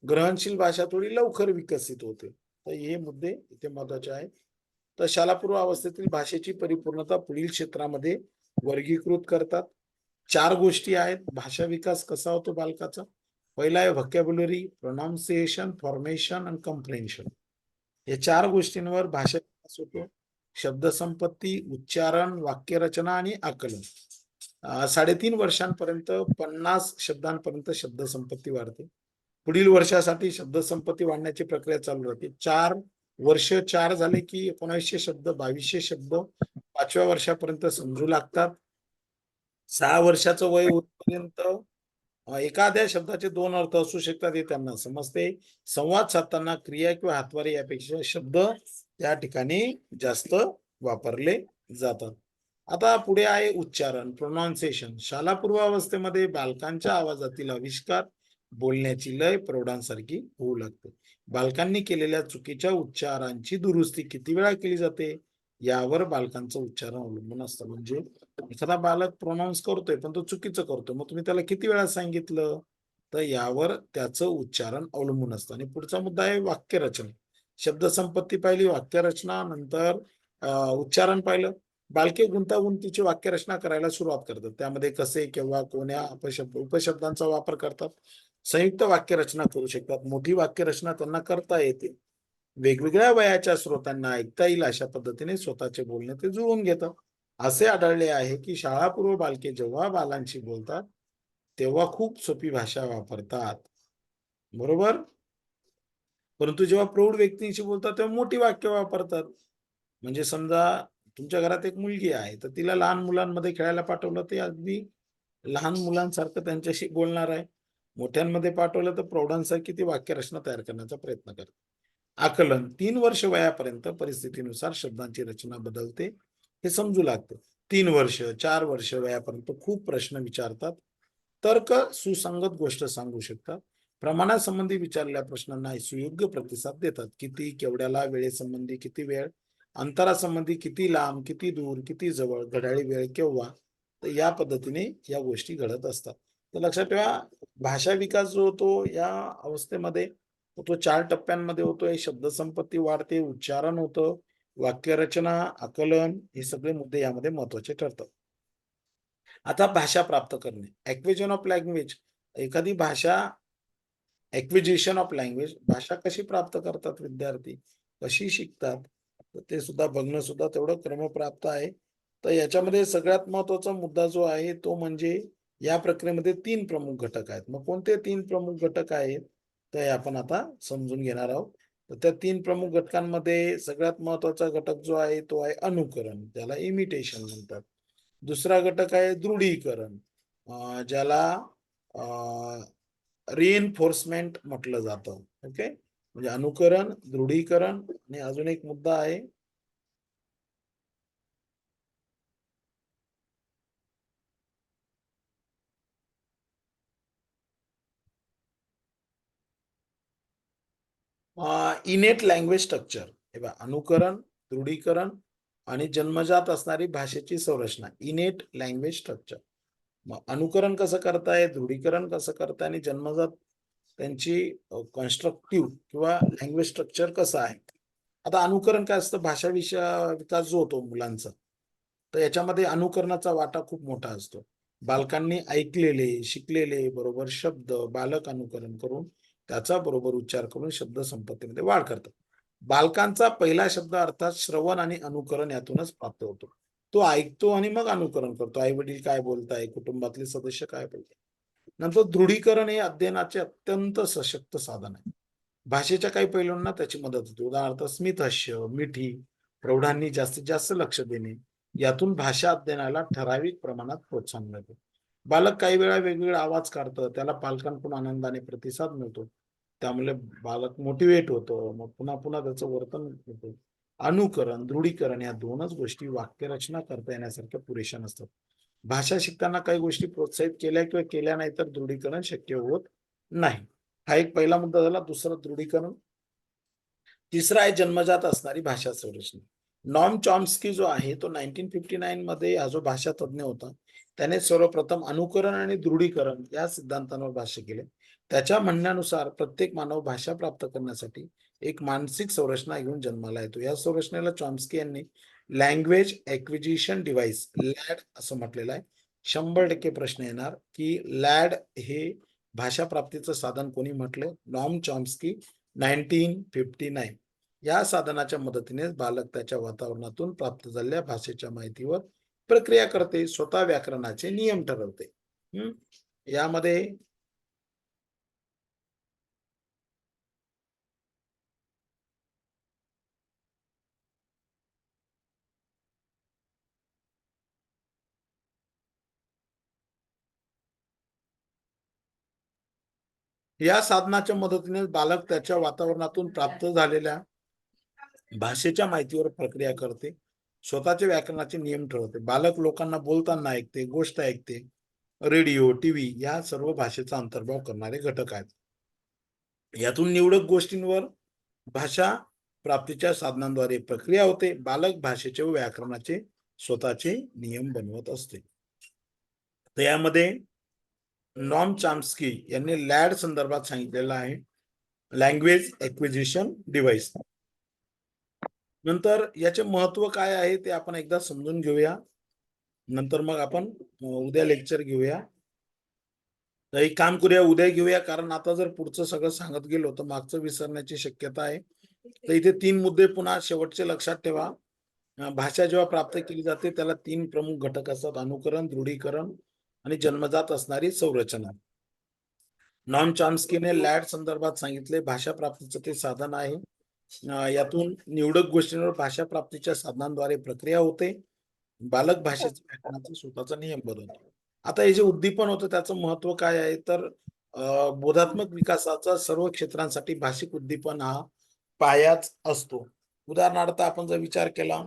ग्रहणशील भाषा थोडी लवकर विकसित होते. तर हे मुद्दे इथे महत्वाचे आहेत. तर शालापूर्व अवस्थेतील भाषेची परिपूर्णता पुढील क्षेत्रामध्ये वर्गीकृत करतात. 4 गोष्टी आहेत. भाषा विकास कसा होतो बालकाचा? पहिला आहे व्होकॅब्युलरी, प्रोनाउन्सिएशन, फॉर्मेशन आणि कम्प्रेन्शन. या 4 गोष्टींवर भाषा विकास होतो. शब्दसंपत्ती, उच्चारण, वाक्यरचना आणि आकलन. 3.5 वर्षांपर्यंत 50 शब्दांपर्यंत शब्दसंपत्ती वाढते. पुढील वर्षासाठी शब्दसंपत्ती वाढण्याची प्रक्रिया चालू राहते. 4 वर्ष 4 झाले की 1900 शब्द, 2200 शब्द 5व्या वर्षापर्यंत समजू लागतात. 6 वर्षाचं वय होईपर्यंत एखाद्या शब्दाचे 2 अर्थ असू शकतात हे त्यांना समजते. संवाद साधताना क्रिया किंवा हातवारे यापेक्षा शब्द त्या ठिकाणी जास्त वापरले जातात. आता पुढे आहे उच्चारण, प्रोनाउन्सिएशन. शालापूर्व अवस्थेमध्ये बालकांच्या आवाजातील आविष्कार, बोलण्याची लय प्रौढांसारखी होऊ लागते. बालकांनी केलेल्या चुकीच्या उच्चारांची दुरुस्ती किती वेळा केली जाते यावर बालकांचं उच्चारण अवलंबून असतं. म्हणजे एखादा बालक प्रोनाऊन्स करतोय पण तो चुकीचं करतोय, मग तुम्ही त्याला किती वेळा सांगितलं, तर यावर त्याचं उच्चारण अवलंबून असतं. आणि पुढचा मुद्दा आहे वाक्यरचना. शब्दसंपत्ती पाहिली, वाक्यरचना, नंतर उच्चारण पाहिलं. बालके गुंतागुंतीची वाक्यरचना करायला सुरुवात करतात. त्यामध्ये कसे, केव्हा, कोण्या, उपशब्दांचा वापर करतात. संयुक्त वाक्यरचना करू शकतात. मोठी वाक्यरचना त्यांना करता येते. वेगवेगळ्या वयाच्या स्रोतांना ऐकता येईल अशा पद्धतीने स्वतःचे बोलणे ते जुळवून घेतात. असे आढळले आहे की शाळापूर्व बालके जेव्हा बालांशी बोलतात तेव्हा खूप सोपी भाषा वापरतात, बरोबर. परंतु जेव्हा प्रौढ व्यक्तींशी बोलतात तेव्हा मोठी वाक्य वापरतात. म्हणजे समजा तुमच्या घरात एक मुलगी आहे तर तिला लहान मुलांमध्ये खेळायला पाठवलं ते अगदी लहान मुलांसारखं त्यांच्याशी बोलणार आहे. मोठ्यांमध्ये पाठवलं तर प्रौढांसारखी ती वाक्यरचना तयार करण्याचा प्रयत्न करते. आकलन 3 वर्ष वयापर्यंत परिस्थितीनुसार शब्दांची रचना बदलते हे समजू लागते. 3 वर्ष 4 वर्ष वयापर्यंत खूप प्रश्न विचारतात. तर्क सुसंगत गोष्ट सांगू शकतात. प्रमाणासंबंधी विचारलेल्या प्रश्नांना सुयोग्य प्रतिसाद देतात. किती, केवढ्याला, वेळेसंबंधी किती वेळ, अंतरासंबंधी किती लांब, किती दूर, किती जवळ, घड्याळी वेळ केव्हा. तर या पद्धतीने या गोष्टी घडत असतात. तर लक्षात ठेवा, भाषा विकास जो होतो या अवस्थेमध्ये तो 4 टप्प्यांमध्ये होतोय. शब्दसंपत्ती वाढते, उच्चारण होतं, वाक्यरचना, आकलन हे सगळे मुद्दे यामध्ये महत्वाचे ठरतात. आता भाषा प्राप्त करणे, ॲक्विजन ऑफ लँग्वेज. एखादी भाषा, ॲक्विजिशन ऑफ लँग्वेज, भाषा कशी प्राप्त करतात विद्यार्थी, कशी शिकतात, तर ते सुद्धा बघणं सुद्धा तेवढं क्रमप्राप्त आहे. तर याच्यामध्ये सगळ्यात महत्वाचा मुद्दा जो आहे तो म्हणजे या प्रक्रियेमध्ये 3 प्रमुख घटक आहेत. मग कोणते 3 प्रमुख घटक आहेत, तर हे आपण आता समजून घेणार आहोत. तर त्या 3 प्रमुख घटकांमध्ये सगळ्यात महत्वाचा घटक जो आहे तो आहे अनुकरण, त्याला इमिटेशन म्हणतात. दुसरा घटक आहे दृढीकरण, ज्याला रिइन्फोर्समेंट म्हटलं जातं. ओके, म्हणजे अनुकरण, दृढीकरण आणि अजून एक मुद्दा आहे इनेट लँग्वेज स्ट्रक्चर. हे बघा, अनुकरण, दृढीकरण आणि जन्मजात असणारी भाषेची संरचना, इनेट लँग्वेज स्ट्रक्चर. मग अनुकरण कसं करताय, दृढीकरण कसं करताय आणि जन्मजात त्यांची कन्स्ट्रक्टिव्ह किंवा लँग्वेज स्ट्रक्चर कसं आहे. आता अनुकरण काय असतं, भाषा विकास जो होतो मुलांचा, तर याच्यामध्ये अनुकरणाचा वाटा खूप मोठा असतो. बालकांनी ऐकलेले, शिकलेले बरोबर शब्द बालक अनुकरण करून त्याचा बरोबर उच्चार करून शब्द संपत्तीमध्ये वाढ करतात. बालकांचा पहिला शब्द अर्थात श्रवण आणि अनुकरण यातूनच प्राप्त होतो. तो ऐकतो आणि मग अनुकरण करतो. आई वडील काय बोलताय, कुटुंबातले सदस्य काय बोलताय. नंतर दृढीकरण हे अध्ययनाचे अत्यंत सशक्त साधन आहे. भाषेच्या काही पैलूंना त्याची मदत होते. उदाहरणार्थ स्मितहास्य, मिठी, प्रौढांनी जास्तीत जास्त लक्ष देणे, यातून भाषा अध्ययनाला ठराविक प्रमाणात प्रोत्साहन मिळते. बालक काही वेळा वेगवेगळा आवाज काढतं, त्याला पालकांकडून आनंदाने प्रतिसाद मिळतो. त्यामुळे बालक मोटिवेट होतं, मग पुन्हा पुन्हा त्याचं वर्तन होतं. अनुकरण, दृढीकरण या दोनच गोष्टी वाक्यरचना करता येण्यासारख्या पुरेशा नसतात. भाषा शिकताना काही गोष्टी प्रोत्साहित केल्या किंवा केल्या नाही तर दृढीकरण शक्य होत नाही. हा एक पहिला मुद्दा झाला. दुसरा दृढीकरण. तिसरा आहे जन्मजात असणारी भाषा संरचना. नॉम चॉम्स्की जो आहे तो 1959 मध्ये हा जो भाषा तज्ञ होता, त्याने सर्वप्रथम अनुकरण आणि दृढीकरण या सिद्धांतांवर भाष्य केले. त्याच्या म्हणण्यानुसार प्रत्येक मानव भाषा प्राप्त करण्यासाठी एक मानसिक संरचना घेऊन जन्माला येतो. या संरचनेला चॉम्स्की यांनी लँग्वेज ॲक्विजिशन डिव्हाइस लॅड असं म्हटलेलं आहे. 100% प्रश्न येणार की लॅड हे भाषा प्राप्तीचं साधन कोणी म्हटलं? Noam Chomsky 1959. या साधनाच्या मदतीने बालक त्याच्या वातावरणातून प्राप्त झालेल्या भाषेच्या माहितीवर प्रक्रिया करते, स्वतः व्याकरणाचे नियम ठरवते. यामध्ये या साधनाच्या मदतीने बालक त्याच्या वातावरणातून प्राप्त झालेल्या भाषेच्या माहितीवर प्रक्रिया करते, स्वतःच्या व्याकरणाचे नियम ठरवते. बालक लोकांना बोलताना ऐकते, गोष्ट ऐकते, रेडिओ, टीव्ही या सर्व भाषेचा अंतर्भाव करणारे घटक आहेत. यातून निवडक गोष्टींवर भाषा प्राप्तीच्या साधनांद्वारे प्रक्रिया होते. बालक भाषेचे व व्याकरणाचे स्वतःचे नियम बनवत असते. तर यामध्ये नॉम चॉम्स्की यांनी लॅड संदर्भात सांगितलेलं आहे, लँग्वेज ॲक्विजिशन डिव्हाइस. नंतर याचे महत्व काय आहे ते आपण एकदा समजून घेऊया. नंतर मग आपण उद्या लेक्चर घेऊया. तर एक काम करूया, उद्या घेऊया, कारण आता जर पुढचं सगळं सांगत गेलो तर मागचं विसरण्याची शक्यता आहे. तर इथे 3 मुद्दे पुन्हा शेवटचे लक्षात ठेवा. भाषा जेव्हा प्राप्त केली जाते त्याला 3 प्रमुख घटक असतात: अनुकरण, दृढीकरण आणि जन्मजात असणारी संरचना. नॉम चॉम्स्कीने लॅड संदर्भात सांगितले, भाषा प्राप्तीचं ते साधन आहे. यातून निवडक गोष्टींवर भाषा प्राप्तीच्या साधनांद्वारे प्रक्रिया होते. बालक भाषेच्या व्याकरणाचा स्वतःचा नियम बनवतो. आता हे जे उद्दीपन होतं त्याचं महत्व काय आहे, तर बोधात्मक विकासाचा सर्व क्षेत्रांसाठी भाषिक उद्दीपन हा पायाच असतो. उदाहरणार्थ आपण जर विचार केला,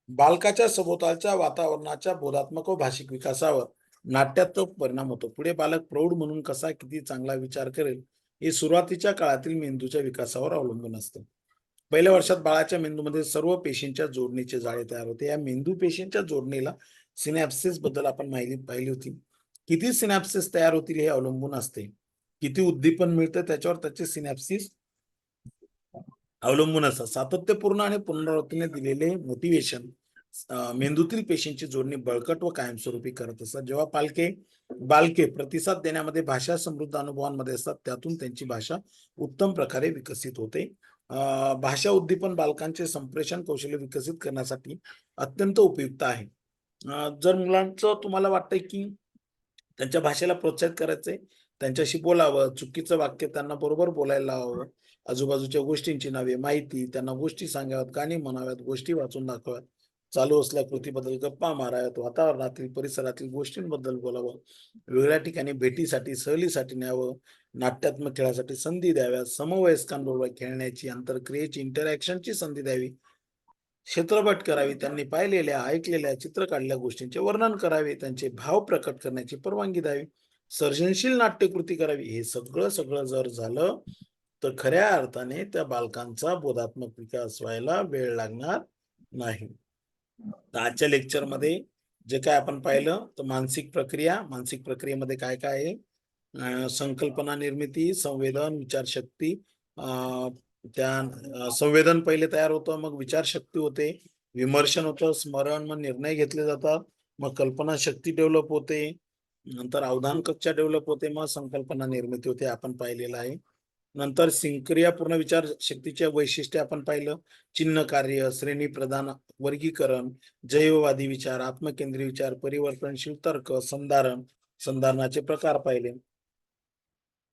बालकाच्या सभोवतालच्या वातावरणाच्या बोधात्मक व भाषिक विकासावर नाट्यात्मक परिणाम होतो. पुढे बालक प्रौढ म्हणून कसा किती चांगला विचार करेल हे सुरुवातीच्या काळातील मेंदूच्या विकासावर अवलंबून असतं. पहिल्या वर्षात बाळाच्या मेंदूमध्ये सर्व पेशींच्या जोडणीचे जाळे तयार होते. या मेंदू पेशींच्या जोडणीला सिनॅप्सिस बद्दल आपण माहिती पाहिली होती. किती सिनॅप्सिस तयार होतील हे अवलंबून असते. किती उद्दीपन मिळतं त्याच्यावर त्याचे सिनॅप्सिस अवलंबून असतात. सातत्यपूर्ण आणि पुनरावृत्तीने दिलेले मोटिवेशन मेंदूतील पेशींची जोडणी बळकट व कायमस्वरूपी करत असतात. जेव्हा बालके प्रतिसाद देण्यामध्ये भाषा समृद्ध अनुभवांमध्ये असतात, त्यातून त्यांची भाषा उत्तम प्रकारे विकसित होते. भाषा उद्दीपन बालकांचे संप्रेषण कौशल्य विकसित करण्यासाठी अत्यंत उपयुक्त आहे. जर मुलांचं तुम्हाला वाटतंय की त्यांच्या भाषेला प्रोत्साहित करायचंय, त्यांच्याशी बोलावं, चुकीचं वाक्य त्यांना बरोबर बोलायला लावावं, आजूबाजूच्या गोष्टींची नावे, माहिती, त्यांना गोष्टी सांगाव्यात, गाणी म्हणाव्यात, गोष्टी वाचून दाखवाव्यात, चालू असलेल्या कृतीबद्दल गप्पा माराव्यात, वातावरणातील, परिसरातील गोष्टींबद्दल बोलावं, वेगळ्या ठिकाणी भेटीसाठी, सहलीसाठी न्यावं, नाट्यात्मक खेळासाठी संधी द्याव्यात, समवयस्कांबरोबर खेळण्याची, आंतरक्रियेची, इंटरॅक्शनची संधी द्यावी, चित्रपट करावी, त्यांनी पाहिलेल्या, ऐकलेल्या, चित्र काढलेल्या गोष्टींचे वर्णन करावे, त्यांचे भाव प्रकट करण्याची परवानगी द्यावी, सर्जनशील नाट्यकृती करावी. हे सगळं जर झालं तर खऱ्या अर्थाने त्या बालकांचा बोधात्मक विकास व्हायला वेळ लागणार नाही. आजच्या लेक्चरमध्ये जे काय आपण पाहिलं, तर मानसिक प्रक्रियेमध्ये काय काय आहे, संकल्पना निर्मिती, संवेदन, विचारशक्ती, संवेदन पहिले तयार होतं, मग विचारशक्ती होते, विमर्शन होतं, स्मरण, मग निर्णय घेतले जातात, मग कल्पना शक्ती डेव्हलप होते, नंतर अवधान कक्षा डेव्हलप होते, मग संकल्पना निर्मिती होते, आपण पाहिलेलं आहे. नंतर क्रियापूर्ण विचार शक्तीच्या वैशिष्ट्ये आपण पाहिलं, चिन्ह कार्य, श्रेणी प्रदान, वर्गीकरण, जैववादी विचार, आत्मकेंद्रीय विचार, परिवर्तनशील तर्क, संधारणाचे प्रकार पाहिले.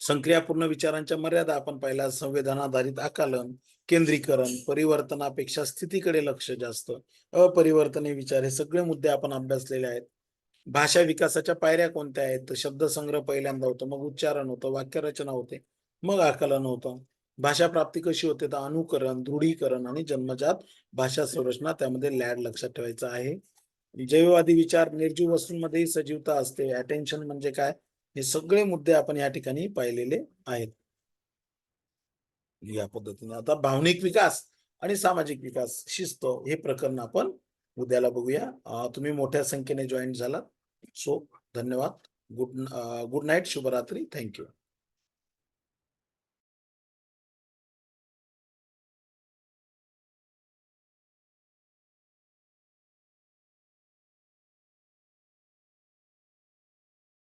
संक्रियापूर्ण विचारांच्या मर्यादा आपण पाहिल्या, संवेदनाधारित आकलन, केंद्रीकरण, परिवर्तनापेक्षा स्थितीकडे लक्ष जास्त, अपरिवर्तनीय विचार, हे सगळे मुद्दे आपण अभ्यासलेले आहेत. भाषा विकासाच्या पायऱ्या कोणत्या आहेत? तर शब्दसंग्रह पहिल्यांदा होतं, मग उच्चारण होतं, वाक्यरचना होते, मग आकलन होतं. भाषा प्राप्ती कशी होते? तर अनुकरण, दृढीकरण आणि जन्मजात भाषा संरचना, त्यामध्ये लॅड लक्षात ठेवायचं आहे. जैववादी विचार, निर्जीव वस्तूंमध्येही सजीवता असते, अटेन्शन म्हणजे काय, हे सगळे मुद्दे आपण या ठिकाणी पाहिलेले आहेत. या पद्धतीने आता भावनिक विकास आणि सामाजिक विकास, शिस्त, हे प्रकरण आपण उद्याला बघूया. तुम्ही मोठ्या संख्येने जॉईन झालात. सो धन्यवाद. गुड नाईट, शुभरात्री. थँक्यू.